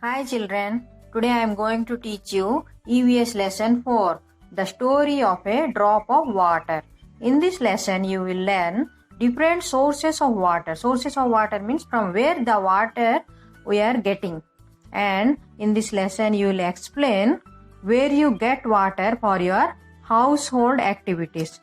Hi children, today I am going to teach you EVS lesson 4, the story of a drop of water. In this lesson you will learn different sources of water. Sources of water means from where the water we are getting. And in this lesson you will explain where you get water for your household activities.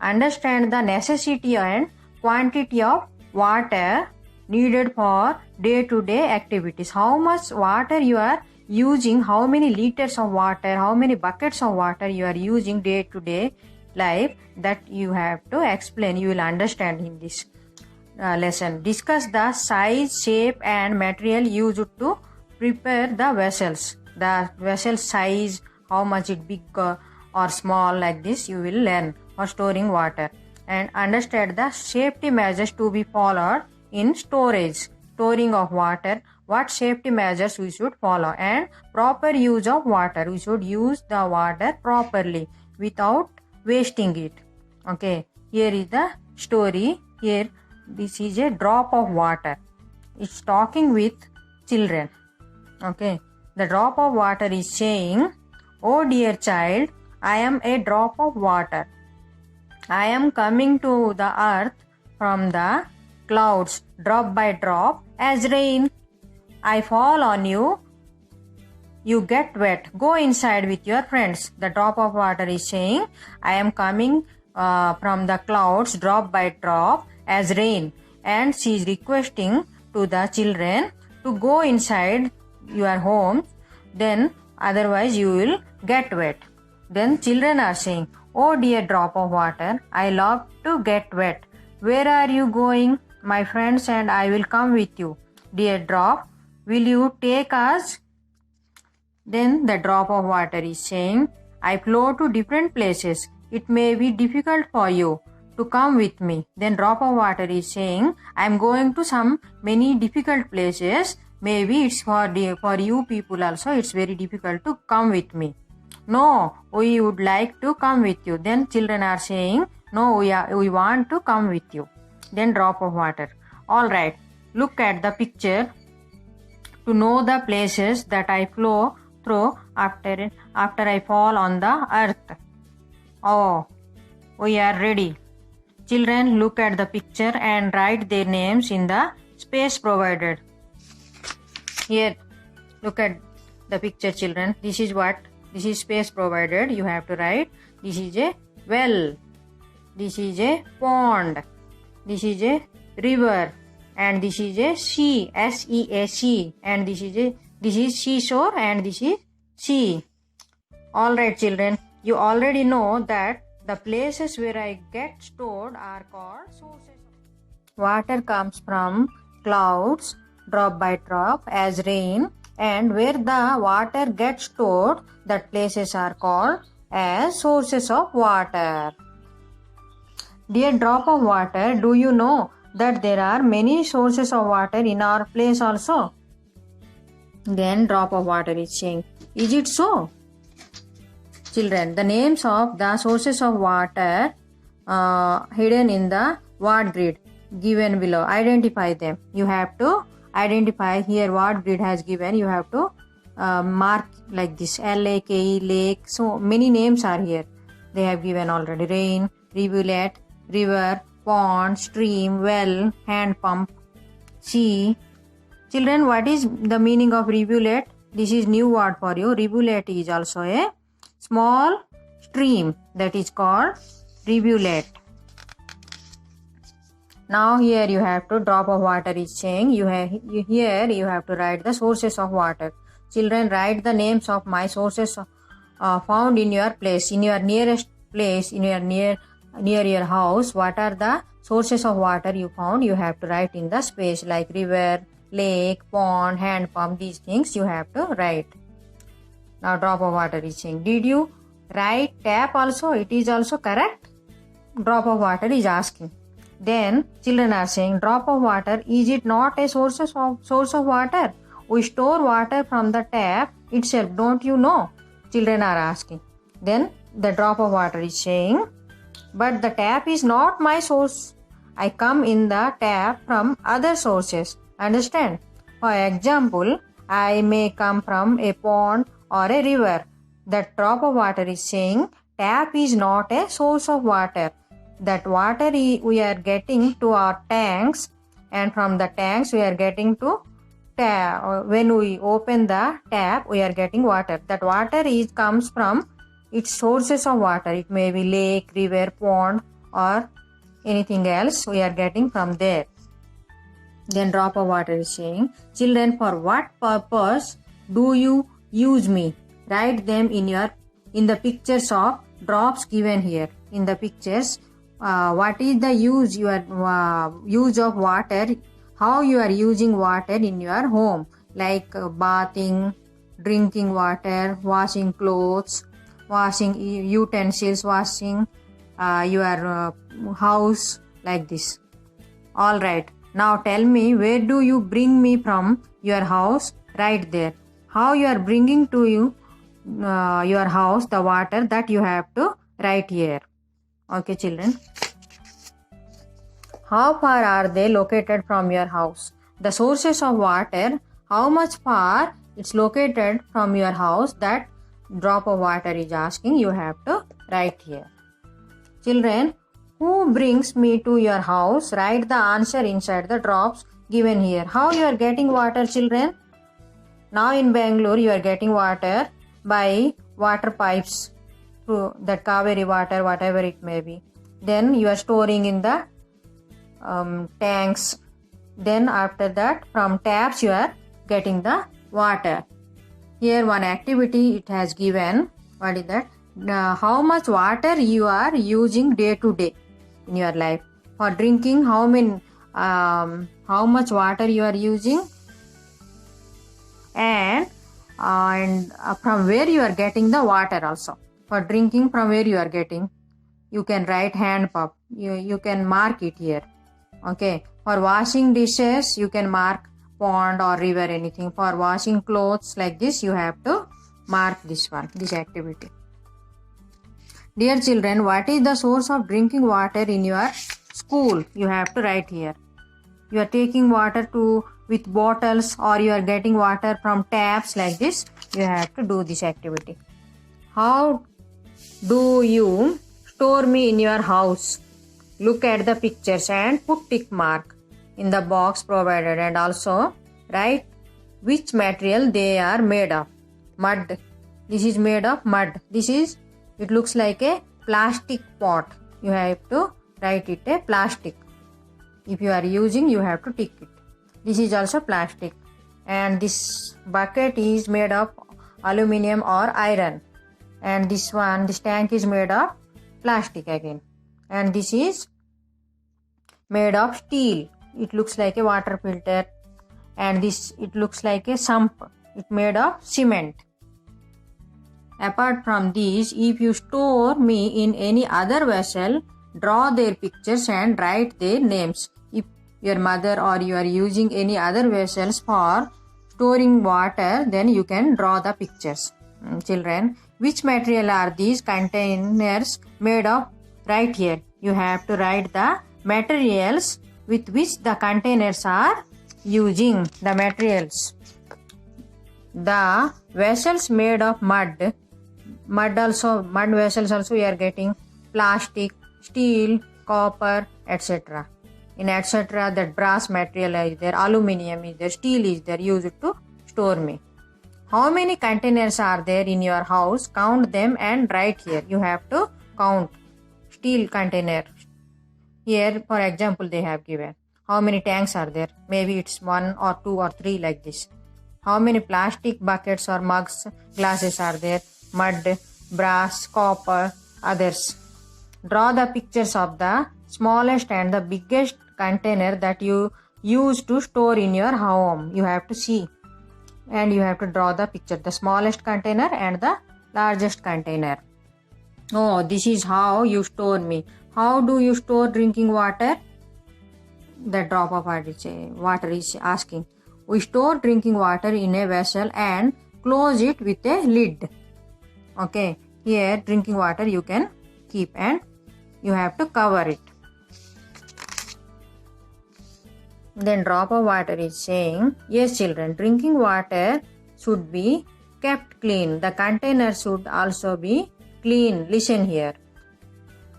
Understand the necessity and quantity of water needed for day-to-day activities. How much water you are using, how many liters of water, how many buckets of water you are using day-to-day life, that you have to explain. You will understand in this lesson. Discuss the size, shape and material used to prepare the vessels. The vessel size, how much it big or small, like this you will learn for storing water. And understand the safety measures to be followed in storing of water, what safety measures we should follow, and proper use of water. We should use the water properly without wasting it. Okay, here is the story. Here this is a drop of water. It's talking with children. Okay, the drop of water is saying, "Oh dear child, I am a drop of water. I am coming to the earth from the clouds, drop by drop, as rain. I fall on you. You get wet. Go inside with your friends." The drop of water is saying, "I am coming from the clouds, drop by drop, as rain." And she is requesting to the children to go inside your home, then otherwise you will get wet. Then children are saying, "Oh dear drop of water, I love to get wet. Where are you going? My friends and I will come with you. Dear drop, will you take us?" Then the drop of water is saying, "I flow to different places. It may be difficult for you to come with me." Then drop of water is saying, "I am going to some many difficult places. Maybe it's for you people also, it's very difficult to come with me." "No, we would like to come with you." Then children are saying, "No, we want to come with you." Then drop of water, "All right, look at the picture to know the places that I flow through after I fall on the earth." "Oh, we are ready." Children look at the picture and write their names in the space provided. Here, look at the picture, children. This is space provided. You have to write. This is a well. This is a pond. This is a river. And this is a sea. SEAC. And this is seashore and this is sea. Alright children, you already know that the places where I get stored are called sources. Water comes from clouds, drop by drop, as rain. And where the water gets stored, that places are called as sources of water. Dear drop of water, do you know that there are many sources of water in our place also? Then drop of water is saying, "Is it so?" Children, the names of the sources of water hidden in the word grid given below. Identify them. You have to identify. Here word grid has given. You have to mark like this. LAKE, lake. So many names are here. They have given already. Rain, rivulet, river, pond, stream, well, hand pump, sea. Children, what is the meaning of rivulet? This is new word for you. Rivulet is also a small stream, that is called rivulet. Now here you have to, drop of water is saying, here you have to write the sources of water. Children, write the names of my sources found in your place, in your nearest place, in your near your house. What are the sources of water you found? You have to write in the space, like river, lake, pond, hand pump. These things you have to write. Now drop of water is saying, "Did you write tap also? It is also correct?" Drop of water is asking. Then children are saying, "Drop of water, is it not a source of water? We store water from the tap itself, don't you know?" Children are asking. Then the drop of water is saying, "But the tap is not my source. I come in the tap from other sources. Understand? For example, I may come from a pond or a river. That drop of water is saying tap is not a source of water. That water we are getting to our tanks, and from the tanks we are getting to tap. When we open the tap, we are getting water. That water comes from its sources of water. It may be lake, river, pond, or anything else we are getting from there. Then drop of water is saying, children, for what purpose do you use me? Write them in the pictures of drops given here. In the pictures, what is the use of water? How you are using water in your home, like bathing, drinking water, washing clothes, washing utensils, washing your house, like this. All right. Now tell me, where do you bring me from your house? Right there. How you are bringing to your house the water, that you have to write here. Okay, children. How far are they located from your house? The sources of water, how much far it's located from your house, that drop of water is asking, you have to write here. Children, who brings me to your house? Write the answer inside the drops given here. How you are getting water, children? Now in Bangalore, you are getting water by water pipes, through that Kaveri water, whatever it may be. Then you are storing in the tanks. Then after that, from taps you are getting the water. Here one activity it has given. What is that? How much water you are using day to day in your life. For drinking, how much water you are using, and from where you are getting the water also. For drinking, from where you are getting, you can write hand pump. You can mark it here. Okay. For washing dishes, you can mark pond or river, anything. For washing clothes, like this, you have to mark this activity. Dear children, what is the source of drinking water in your school? You have to write here. You are taking water with bottles, or you are getting water from taps, like this. You have to do this activity. How do you store me in your house? Look at the pictures and put tick mark in the box provided, and also write which material they are made of. Mud. This is made of mud. It looks like a plastic pot. You have to write it a plastic. If you are using, you have to tick it. This is also plastic. And this bucket is made of aluminium or iron. And this tank is made of plastic again. And this is made of steel. It looks like a water filter. And it looks like a sump. It's made of cement. Apart from these, if you store me in any other vessel, draw their pictures and write their names. If your mother or you are using any other vessels for storing water, then you can draw the pictures. Children, which material are these containers made of? Right here. You have to write the materials with which the containers are using. The materials. The vessels made of mud vessels also we are getting plastic, steel, copper, etc. In etc. that brass material is there, aluminium is there, steel is there, used to store me. How many containers are there in your house? Count them and write here. You have to count steel container. Here, for example, they have given. How many tanks are there? Maybe it's 1 or 2 or 3 like this. How many plastic buckets or mugs, glasses are there? Mud, brass, copper, others. Draw the pictures of the smallest and the biggest container that you use to store in your home. You have to see. And you have to draw the picture. The smallest container and the largest container. Oh, this is how you store me. How do you store drinking water? The drop of water is asking. We store drinking water in a vessel and close it with a lid. Okay, here drinking water you can keep and you have to cover it. Then drop of water is saying, yes children, drinking water should be kept clean. The container should also be clean. Listen here.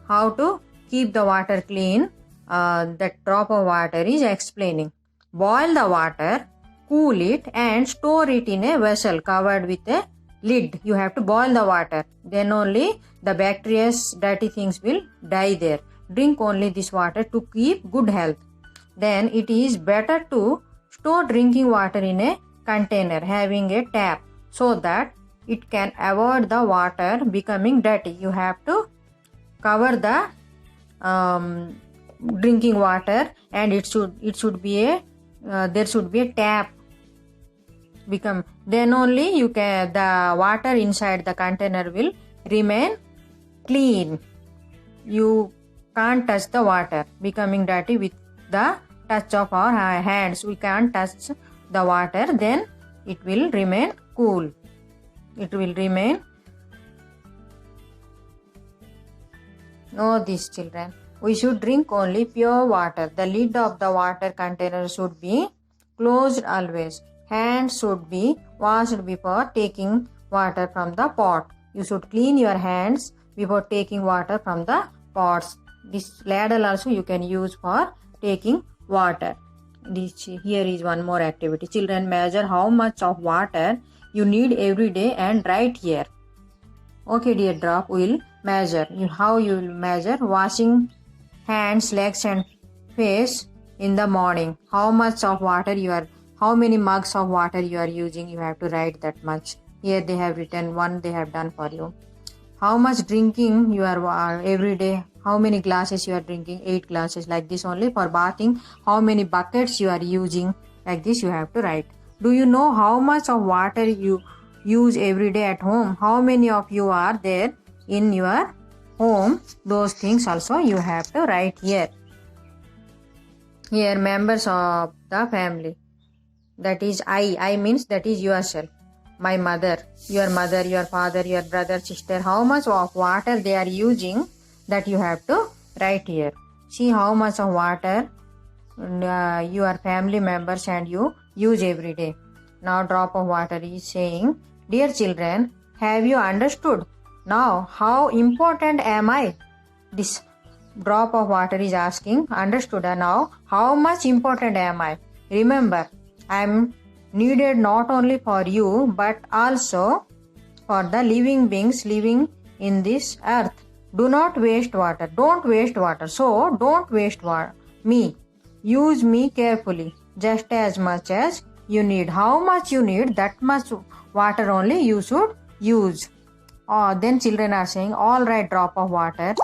How to keep the water clean? That drop of water is explaining. Boil the water, cool it and store it in a vessel covered with a lid. You have to boil the water. Then only the bacteria, dirty things will die there. Drink only this water to keep good health. Then it is better to store drinking water in a container having a tap so that it can avoid the water becoming dirty. You have to cover the drinking water and it should be a there should be a tap become, then only you can the water inside the container will remain clean. You can't touch the water becoming dirty with the touch of our hands. We can't touch the water, then it will remain cool. It will remain. Know this children, we should drink only pure water. The lid of the water container should be closed always. Hands should be washed before taking water from the pot. You should clean your hands before taking water from the pots. This ladle also you can use for taking water. Here is one more activity. Children, measure how much of water you need every day and write here. Okay dear drop, will measure. How you will measure? Washing hands, legs and face in the morning. How much of water you are, how many mugs of water you are using, you have to write that much. Here they have written one, they have done for you. How much drinking you are every day, how many glasses you are drinking, 8 glasses, like this only. For bathing, how many buckets you are using, like this you have to write. Do you know how much of water you use every day at home? How many of you are there in your home? Those things also you have to write here. Here members of the family, that is I means that is yourself. My mother, your father, your brother, sister, how much of water they are using, that you have to write here. See how much of water your family members and you use every day. Now drop of water is saying, dear children, have you understood now how important am I? This drop of water is asking, understood now how much important am I? Remember, I am needed not only for you but also for the living beings living in this earth. Do not waste water. Don't waste water. So don't waste me. Use me carefully, just as much as you need. How much you need, that much water only you should use. Then children are saying, all right drop of water,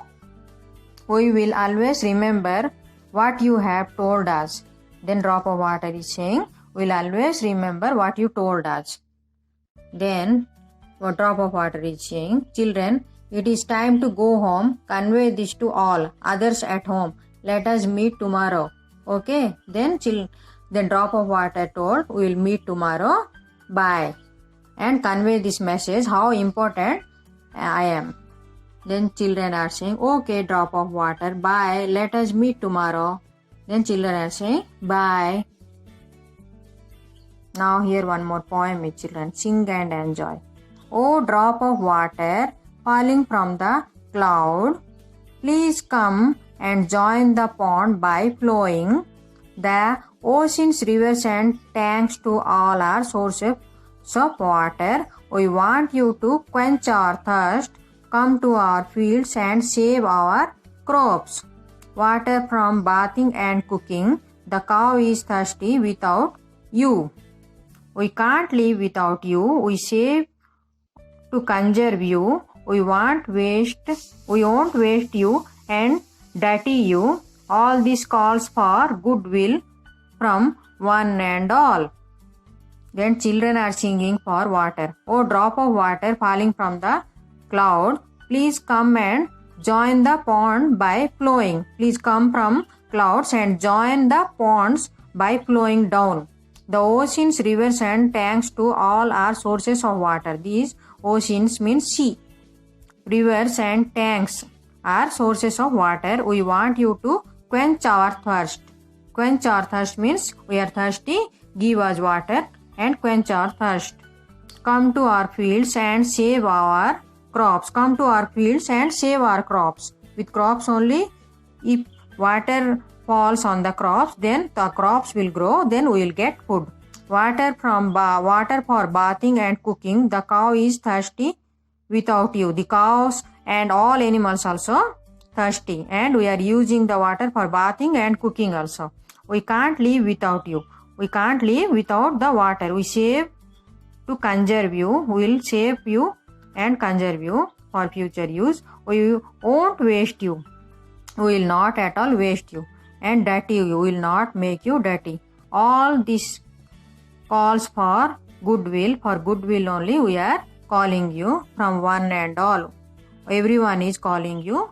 we will always remember what you have told us. Then drop of water is saying, we'll always remember what you told us. Then drop of water is saying, children, it is time to go home. Convey this to all others at home. Let us meet tomorrow. Okay? Then drop of water told, we will meet tomorrow. Bye. And convey this message, how important I am. Then children are saying, okay drop of water, bye. Let us meet tomorrow. Then children are saying, bye. Now here one more poem with children. Sing and enjoy. Oh drop of water falling from the cloud, please come and join the pond by flowing. The oceans, rivers and tanks to all are sources of water. We want you to quench our thirst. Come to our fields and save our crops. Water from bathing and cooking. The cow is thirsty without you. We can't live without you. We save to conserve you. We won't waste you and dirty you. All this calls for goodwill from one and all. Then children are singing for water. Oh drop of water falling from the cloud, please come and join the pond by flowing. Please come from clouds and join the ponds by flowing down. The oceans, rivers and tanks to all are sources of water. These oceans means sea. Rivers and tanks are sources of water. We want you to quench our thirst. Quench our thirst means we are thirsty. Give us water and quench our thirst. Come to our fields and save our crops. Come to our fields and save our crops. With crops only, if water falls on the crops, then the crops will grow, then we will get food. Water for bathing and cooking. The cow is thirsty without you. The cows and all animals also thirsty, and we are using the water for bathing and cooking also. We can't live without you. We can't live without the water. We save to conserve you. We will save you and conserve you for future use. We won't waste you. We will not at all waste you. And dirty you. We will not make you dirty. All this calls for goodwill. For goodwill only we are calling you from one and all. Everyone is calling you